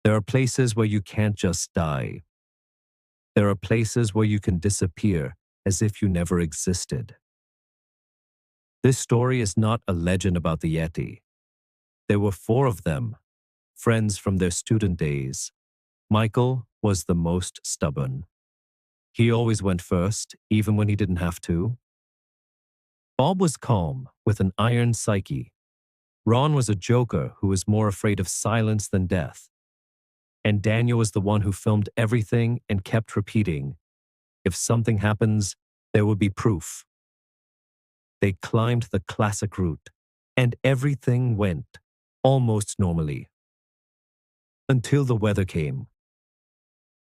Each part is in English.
There are places where you can't just die. There are places where you can disappear as if you never existed. This story is not a legend about the Yeti. There were 4 of them, friends from their student days. Michael was the most stubborn. He always went first, even when he didn't have to. Bob was calm, with an iron psyche. Ron was a joker who was more afraid of silence than death. And Daniel was the one who filmed everything and kept repeating, "If something happens, there will be proof." They climbed the classic route, and everything went almost normally. Until the weather came.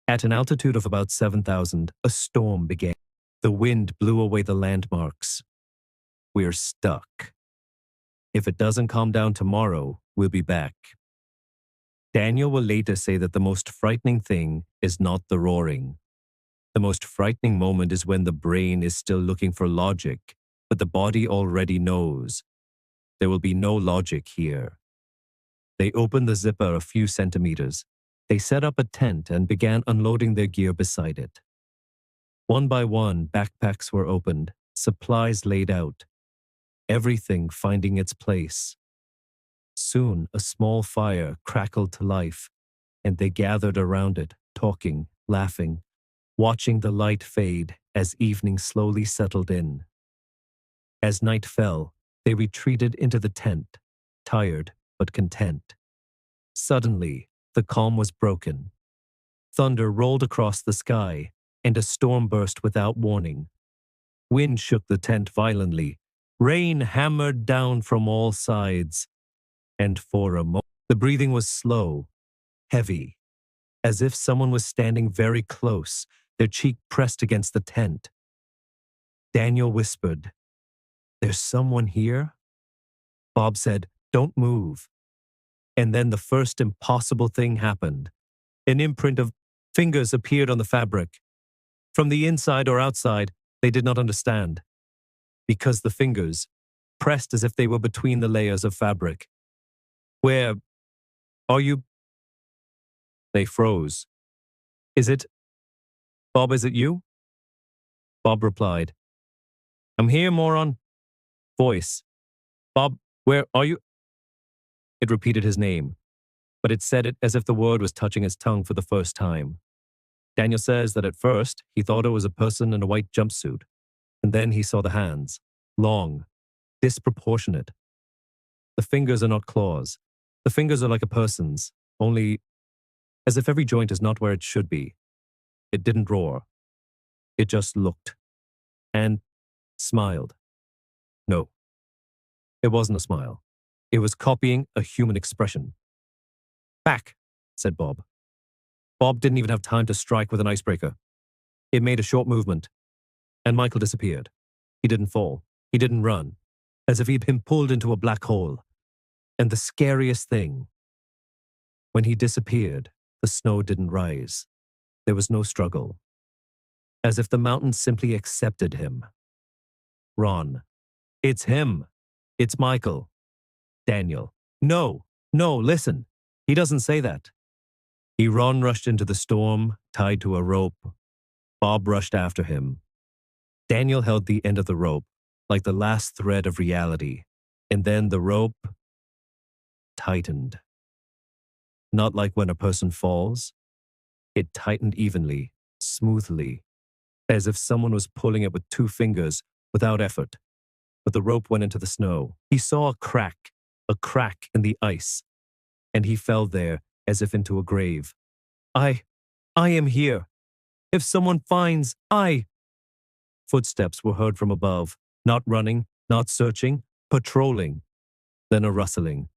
At an altitude of about 7,000, a storm began. The wind blew away the landmarks. We're stuck. If it doesn't calm down tomorrow, we'll be back. Daniel will later say that the most frightening thing is not the roaring. The most frightening moment is when the brain is still looking for logic, but the body already knows. There will be no logic here. They opened the zipper a few centimeters. They set up a tent and began unloading their gear beside it. One by one, backpacks were opened, supplies laid out, everything finding its place. Soon, a small fire crackled to life, and they gathered around it, talking, laughing, watching the light fade as evening slowly settled in. As night fell, they retreated into the tent, tired but content. Suddenly, the calm was broken. Thunder rolled across the sky, and a storm burst without warning. Wind shook the tent violently. Rain hammered down from all sides. And for a moment, the breathing was slow, heavy, as if someone was standing very close, their cheek pressed against the tent. Daniel whispered, "There's someone here?" Bob said, "Don't move." And then the first impossible thing happened. An imprint of fingers appeared on the fabric. From the inside or outside, they did not understand. Because the fingers, pressed as if they were between the layers of fabric. "Where are you?" They froze. "Is it? Bob, is it you?" Bob replied, "I'm here, moron." Voice, "Bob, where are you?" It repeated his name, but it said it as if the word was touching his tongue for the first time. Daniel says that at first, he thought it was a person in a white jumpsuit, and then he saw the hands, long, disproportionate. The fingers are not claws. The fingers are like a person's, only as if every joint is not where it should be. It didn't roar. It just looked and smiled. No, it wasn't a smile. It was copying a human expression. "Back," said Bob. Bob didn't even have time to strike with an icebreaker. It made a short movement, and Michael disappeared. He didn't fall. He didn't run, as if he'd been pulled into a black hole. And the scariest thing, when he disappeared, the snow didn't rise. There was no struggle. As if the mountain simply accepted him. Ron, "It's him. It's Michael." Daniel, No, listen. He doesn't say that." Ron rushed into the storm, tied to a rope. Bob rushed after him. Daniel held the end of the rope, like the last thread of reality, and then the rope tightened. Not like when a person falls. It tightened evenly, smoothly, as if someone was pulling it with 2 fingers, without effort. But the rope went into the snow. He saw a crack in the ice, and he fell there as if into a grave. I am here. If someone finds, Footsteps were heard from above, not running, not searching, patrolling. Then a rustling,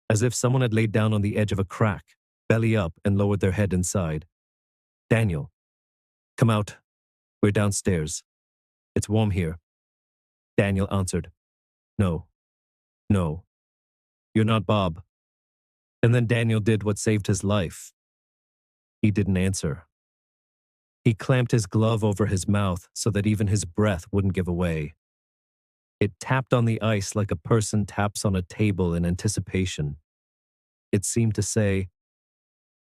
as if someone had laid down on the edge of a crack, belly up, and lowered their head inside. "Daniel, come out. We're downstairs. It's warm here." Daniel answered, No, you're not Bob." And then Daniel did what saved his life. He didn't answer. He clamped his glove over his mouth so that even his breath wouldn't give away. It tapped on the ice like a person taps on a table in anticipation. It seemed to say,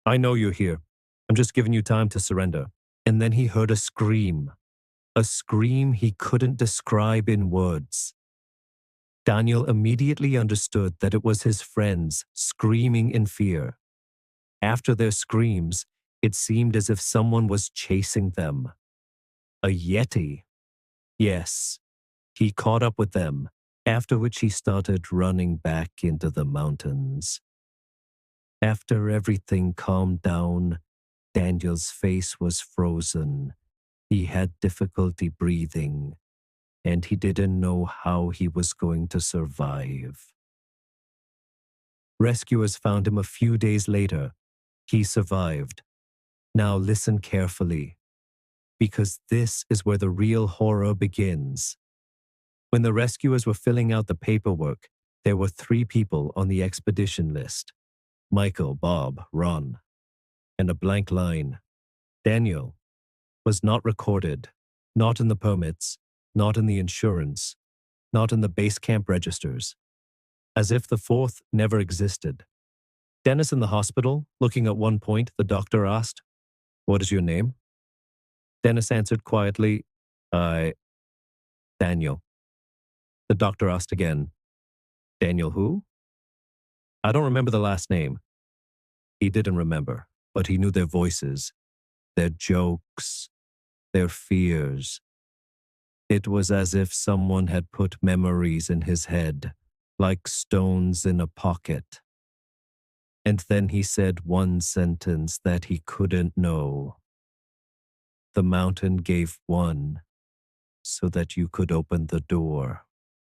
I know you're here. I'm just giving you time to surrender. And then he heard a scream he couldn't describe in words. Daniel immediately understood that it was his friends screaming in fear. After their screams, it seemed as if someone was chasing them. A Yeti. Yes, he caught up with them, after which he started running back into the mountains. After everything calmed down, Daniel's face was frozen. He had difficulty breathing, and he didn't know how he was going to survive. Rescuers found him a few days later. He survived. Now listen carefully, because this is where the real horror begins. When the rescuers were filling out the paperwork, there were 3 people on the expedition list: Michael, Bob, Ron, and a blank line. Daniel was not recorded, not in the permits, not in the insurance, not in the base camp registers, as if the 4th never existed. Dennis in the hospital, looking at one point, the doctor asked, "What is your name?" Dennis answered quietly, Daniel." The doctor asked again, "Daniel who?" "I don't remember the last name." He didn't remember, but he knew their voices, their jokes, their fears. It was as if someone had put memories in his head, like stones in a pocket. And then he said one sentence that he couldn't know. "The mountain gave one so that you could open the door."